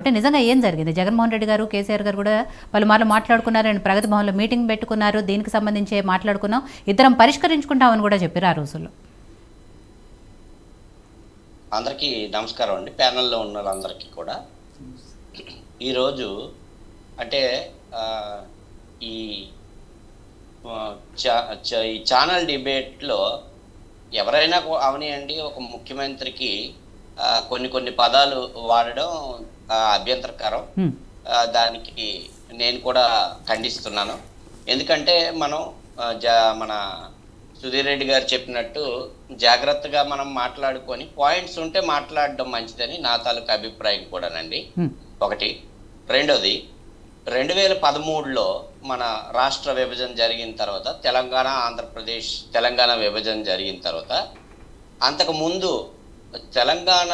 అంటే నిజంగా ఏం జరిగింది? జగన్మోహన్ రెడ్డి గారు, కేసీఆర్ గారు కూడా పలుమార్లు మాట్లాడుకున్నారు. అండ్ ప్రగతి భవన్లో మీటింగ్ పెట్టుకున్నారు. దీనికి సంబంధించి మాట్లాడుకున్నాం, ఇద్దరం పరిష్కరించుకుంటామని కూడా చెప్పారు ఆ రోజుల్లో. అందరికీ నమస్కారం అండి. ప్యానెల్లో ఉన్న వాళ్ళందరికీ కూడా ఈరోజు అంటే ఈ ఛానల్ డిబేట్లో ఎవరైనా అవనియండి, ఒక ముఖ్యమంత్రికి కొన్ని పదాలు వాడడం అభ్యంతరకరం. దానికి నేను కూడా ఖండిస్తున్నాను. ఎందుకంటే మనం మన సుధీర్ రెడ్డి గారు చెప్పినట్టు జాగ్రత్తగా మనం మాట్లాడుకొని పాయింట్స్ ఉంటే మాట్లాడడం మంచిదని నా తాలూకు అభిప్రాయం కూడానండి. ఒకటి. రెండోది, 2013లో మన రాష్ట్ర విభజన జరిగిన తర్వాత తెలంగాణ, ఆంధ్రప్రదేశ్ తెలంగాణ విభజన జరిగిన తర్వాత అంతకుముందు తెలంగాణ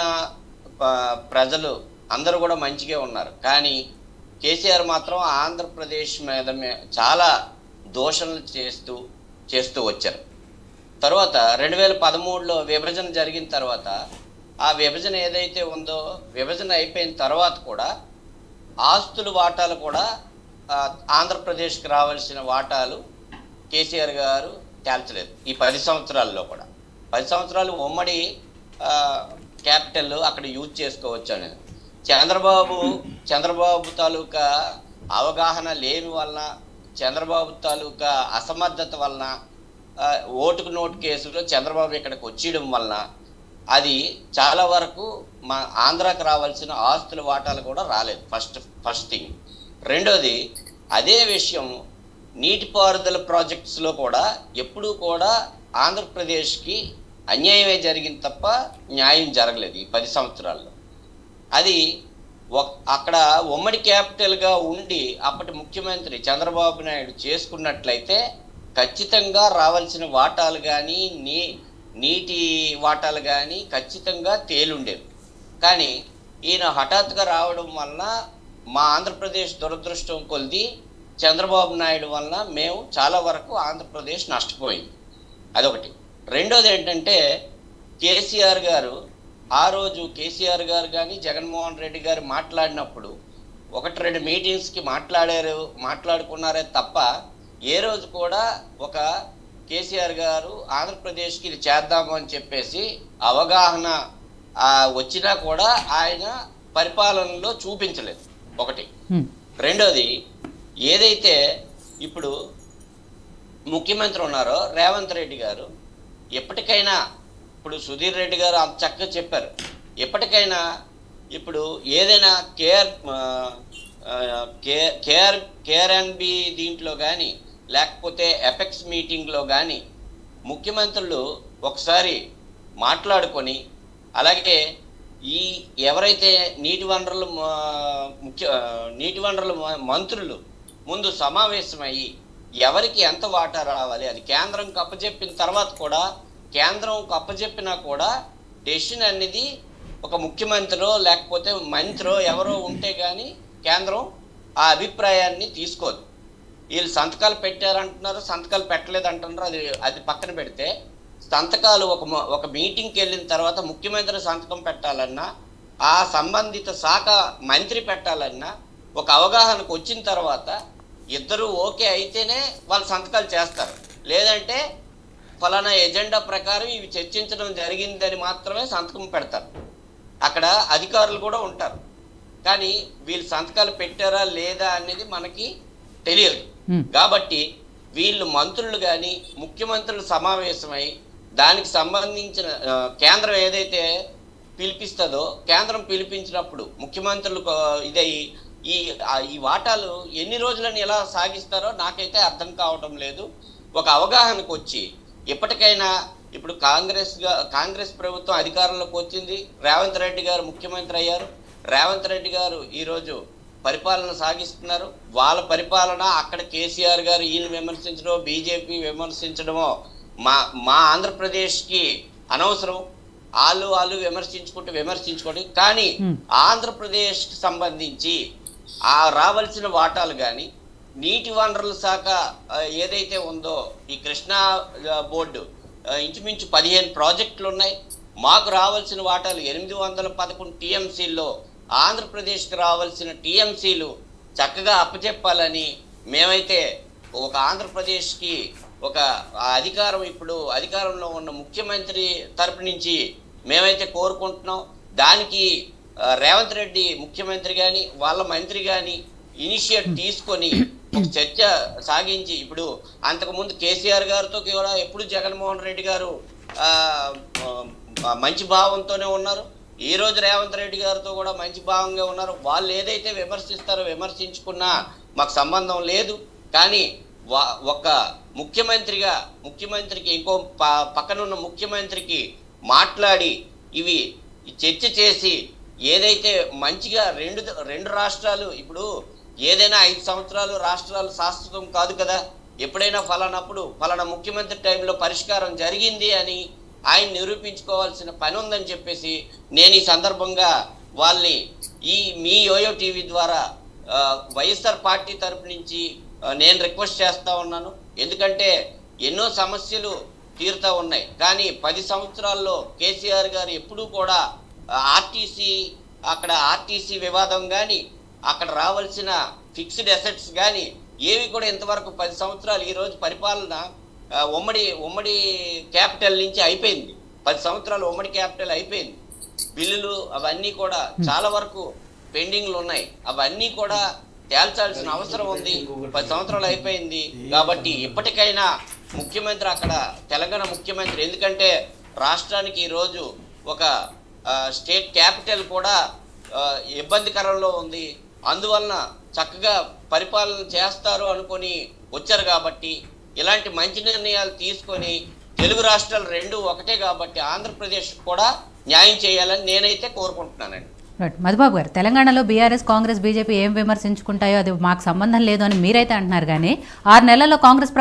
ప్రజలు అందరూ కూడా మంచిగా ఉన్నారు. కానీ కేసీఆర్ మాత్రం ఆంధ్రప్రదేశ్ మీద చాలా దోషణలు చేస్తూ వచ్చారు. తర్వాత 2013లో విభజన జరిగిన తర్వాత ఆ విభజన ఏదైతే ఉందో, విభజన అయిపోయిన తర్వాత కూడా ఆస్తుల వాటాలు కూడా ఆంధ్రప్రదేశ్కి రావాల్సిన వాటాలు కేసీఆర్ గారు తేల్చలేదు. ఈ 10 సంవత్సరాల్లో కూడా 10 సంవత్సరాలు ఉమ్మడి క్యాపిటల్ అక్కడ యూజ్ చేసుకోవచ్చు అనేది చంద్రబాబు తాలూకా అవగాహన లేని వలన, చంద్రబాబు తాలూకా అసమర్థత వలన, ఓటుకు నోటు కేసులో చంద్రబాబు ఇక్కడికి వచ్చేయడం వలన అది చాలా వరకు మా ఆంధ్రాకి రావాల్సిన ఆస్తుల వాటాలు కూడా రాలేదు. First thing. రెండోది, అదే విషయం నీటిపారుదల ప్రాజెక్ట్స్లో కూడా ఎప్పుడూ కూడా ఆంధ్రప్రదేశ్కి అన్యాయమే జరిగింది తప్ప న్యాయం జరగలేదు ఈ 10 సంవత్సరాల్లో. అది అక్కడ ఉమ్మడి క్యాపిటల్గా ఉండి అప్పటి ముఖ్యమంత్రి చంద్రబాబు నాయుడు చేసుకున్నట్లయితే ఖచ్చితంగా రావాల్సిన వాటాలు కానీ నీటి వాటాలు కానీ ఖచ్చితంగా తేలుండేవి. కానీ ఈయన హఠాత్తుగా రావడం వలన మా ఆంధ్రప్రదేశ్ దురదృష్టం కొలిది చంద్రబాబు నాయుడు వలన మేము చాలా వరకు ఆంధ్రప్రదేశ్ నష్టపోయింది. అదొకటి. రెండోది ఏంటంటే, కేసీఆర్ గారు ఆ రోజు కేసీఆర్ గారు కానీ జగన్మోహన్ రెడ్డి గారు మాట్లాడినప్పుడు 1-2 మీటింగ్స్కి మాట్లాడుకున్నారే తప్ప ఏ రోజు కూడా ఒక కేసీఆర్ గారు ఆంధ్రప్రదేశ్కి ఇది చేద్దాము అని చెప్పేసి అవగాహన వచ్చినా కూడా ఆయన పరిపాలనలో చూపించలేదు. ఒకటి. రెండోది, ఏదైతే ఇప్పుడు ముఖ్యమంత్రి ఉన్నారో రేవంత్ రెడ్డి గారు ఎప్పటికైనా, ఇప్పుడు సుధీర్ రెడ్డి గారు అంత చక్కగా చెప్పారు, ఎప్పటికైనా ఇప్పుడు ఏదైనా కేఆర్ఎన్బి దీంట్లో కానీ లేకపోతే ఎపెక్స్ మీటింగ్లో కానీ ముఖ్యమంత్రులు ఒకసారి మాట్లాడుకొని, అలాగే ఈ ఎవరైతే నీటి వనరుల మంత్రులు ముందు సమావేశమయ్యి ఎవరికి ఎంత వాటా రావాలి అది కేంద్రం అప్పచెప్పిన తర్వాత కూడా, కేంద్రం అప్పచెప్పినా కూడా డెసిషన్ అనేది ఒక ముఖ్యమంత్రో లేకపోతే మంత్రో ఎవరో ఉంటే కానీ కేంద్రం ఆ అభిప్రాయాన్ని తీసుకోదు. వీళ్ళు సంతకాలు పెట్టారంటున్నారు, సంతకాలు పెట్టలేదు అంటున్నారు. అది పక్కన పెడితే, సంతకాలు ఒక మీటింగ్కి వెళ్ళిన తర్వాత ముఖ్యమంత్రి సంతకం పెట్టాలన్నా, ఆ సంబంధిత శాఖ మంత్రి పెట్టాలన్నా ఒక అవగాహనకు వచ్చిన తర్వాత ఇద్దరు ఓకే అయితేనే వాళ్ళు సంతకాలు చేస్తారు. లేదంటే ఫలానా ఎజెండా ప్రకారం ఇవి చర్చించడం జరిగిందని మాత్రమే సంతకం పెడతారు. అక్కడ అధికారులు కూడా ఉంటారు. కానీ వీళ్ళు సంతకాలు పెట్టారా లేదా అనేది మనకి తెలియదు. కాబట్టి వీళ్ళు మంత్రులు కానీ ముఖ్యమంత్రులు సమావేశమై దానికి సంబంధించిన కేంద్రం ఏదైతే పిలిపిస్తుందో, కేంద్రం పిలిపించినప్పుడు ముఖ్యమంత్రులు ఈ వాటాలు ఎన్ని రోజులని ఎలా సాగిస్తారో నాకైతే అర్థం కావటం లేదు. ఒక అవగాహనకు వచ్చి ఎప్పటికైనా, ఇప్పుడు కాంగ్రెస్ ప్రభుత్వం అధికారంలోకి వచ్చింది, రేవంత్ రెడ్డి గారు ముఖ్యమంత్రి అయ్యారు, రేవంత్ రెడ్డి గారు ఈరోజు పరిపాలన సాగిస్తున్నారు. వాళ్ళ పరిపాలన అక్కడ కేసీఆర్ గారు ఈయన విమర్శించడమో బీజేపీ విమర్శించడమో మా ఆంధ్రప్రదేశ్కి అనవసరం. వాళ్ళు విమర్శించుకోండి. కానీ ఆంధ్రప్రదేశ్కి సంబంధించి రావాల్సిన వాటాలు కానీ, నీటి వనరుల శాఖ ఏదైతే ఉందో ఈ కృష్ణా బోర్డు ఇంచుమించు 15 ప్రాజెక్టులు ఉన్నాయి. మాకు రావాల్సిన వాటాలు 811 టీఎంసీల్లో ఆంధ్రప్రదేశ్కి రావాల్సిన టీఎంసీలు చక్కగా అప్పచెప్పాలని మేమైతే ఒక ఆంధ్రప్రదేశ్కి ఒక అధికారం ఇప్పుడు అధికారంలో ఉన్న ముఖ్యమంత్రి తరపు నుంచి మేమైతే కోరుకుంటున్నాం. దానికి రేవంత్ రెడ్డి ముఖ్యమంత్రి కానీ వాళ్ళ మంత్రి కానీ ఇనిషియేట్ తీసుకొని ఒక చర్చ సాగించి, ఇప్పుడు అంతకుముందు కేసీఆర్ గారితో కూడా ఎప్పుడు జగన్మోహన్ రెడ్డి గారు మంచి భావంతోనే ఉన్నారు. ఈ రోజు రేవంత్ రెడ్డి గారితో కూడా మంచి భావంగా ఉన్నారు. వాళ్ళు ఏదైతే విమర్శిస్తారో విమర్శించుకున్నా మాకు సంబంధం లేదు. కానీ ఒక ముఖ్యమంత్రికి ఇంకో పక్కనున్న ముఖ్యమంత్రికి మాట్లాడి ఇవి చర్చ చేసి ఏదైతే మంచిగా రెండు రాష్ట్రాలు, ఇప్పుడు ఏదైనా 5 సంవత్సరాలు రాష్ట్రాలు శాశ్వతం కాదు కదా. ఎప్పుడైనా ఫలానా ముఖ్యమంత్రి టైంలో పరిష్కారం జరిగింది అని ఆయన నిరూపించుకోవాల్సిన పని ఉందని చెప్పేసి నేను ఈ సందర్భంగా వాళ్ళని మీ యోయో టీవీ ద్వారా వైఎస్ఆర్ పార్టీ తరపు నుంచి నేను రిక్వెస్ట్ చేస్తా ఉన్నాను. ఎందుకంటే ఎన్నో సమస్యలు తీరుతా ఉన్నాయి. కానీ 10 సంవత్సరాల్లో కేసీఆర్ గారు ఎప్పుడూ కూడా ఆర్టీసీ వివాదం కానీ, అక్కడ రావాల్సిన ఫిక్స్డ్ అసెట్స్ కానీ ఏవి కూడా ఇంతవరకు 10 సంవత్సరాలు ఈ రోజు పరిపాలన ఉమ్మడి క్యాపిటల్ నుంచి అయిపోయింది. 10 సంవత్సరాలు ఉమ్మడి క్యాపిటల్ అయిపోయింది. బిల్లులు అవన్నీ కూడా చాలా వరకు పెండింగ్లు ఉన్నాయి. అవన్నీ కూడా తేల్చాల్సిన అవసరం ఉంది. 10 సంవత్సరాలు అయిపోయింది కాబట్టి ఇప్పటికైనా ముఖ్యమంత్రి అక్కడ తెలంగాణ ముఖ్యమంత్రి, ఎందుకంటే రాష్ట్రానికి ఈరోజు ఒక స్టేట్ క్యాపిటల్ కూడా ఇబ్బందికరంలో ఉంది. అందువలన చక్కగా పరిపాలన చేస్తారు అనుకొని వచ్చారు కాబట్టి ఇలాంటి మంచి నిర్ణయాలు తీసుకొని తెలుగు రాష్ట్రాలు రెండు ఒకటే కాబట్టి ఆంధ్రప్రదేశ్ కూడా న్యాయం చేయాలని నేనైతే కోరుకుంటున్నానండి. మధుబాబు గారు, తెలంగాణలో బీఆర్ఎస్, కాంగ్రెస్, బీజేపీ ఏం విమర్శించుకుంటాయో అది మాకు సంబంధం లేదు అని మీరైతే అంటున్నారు. కానీ 6 నెలల్లో కాంగ్రెస్